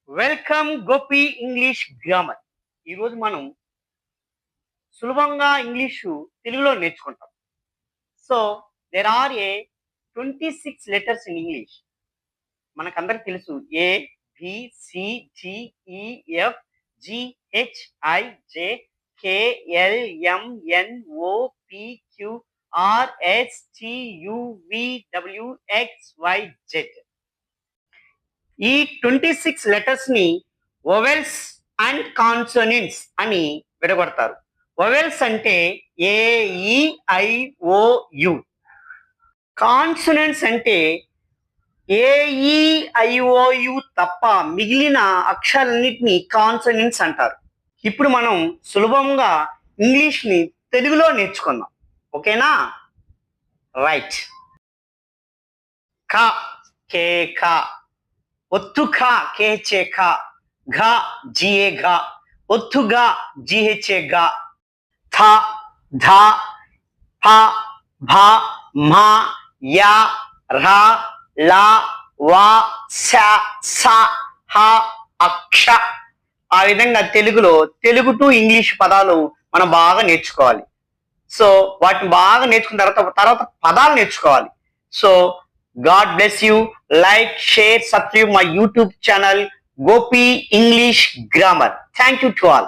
Welcome Gopi English grammar. ఈరోజు మనం సులభంగా ఇంగ్లీషు తెలుగులో నేర్చుకుంటాం. So there are 26 letters in English. మనకందరికి తెలుసు A B C D E F G H I J K L M N O P Q R S T U V W X Y Z. ఈ 26 letters ని vowels and consonants అని విడగొడతారు. Vowels అంటే AEIOU, consonants అంటే AEIOU తప్ప మిగిలిన అక్షరాలన్నిటిని consonants అంటారు. ఇప్పుడు మనం సులభంగా ఇంగ్లీష్ ని తెలుగులో నేర్చుకుందాం. ఓకేనా? రైట్. క కే క, ఒత్తు ఖ కేహెచ్ఏ ఖ, ఘ జిఏ ఘ, ఒత్తు గ జిహెచ్ఏ గ, థ ధ ఫ భ మ య ర ల వ శ స హ అక్ష. ఆ విధంగా తెలుగు టు ఇంగ్లీష్ పదాలు మనం బాగా నేర్చుకోవాలి. సో వాటిని బాగా నేర్చుకున్న తర్వాత పదాలు నేర్చుకోవాలి. So God bless you. Like, share, subscribe my YouTube channel Gopi English Grammar. Thank you to all.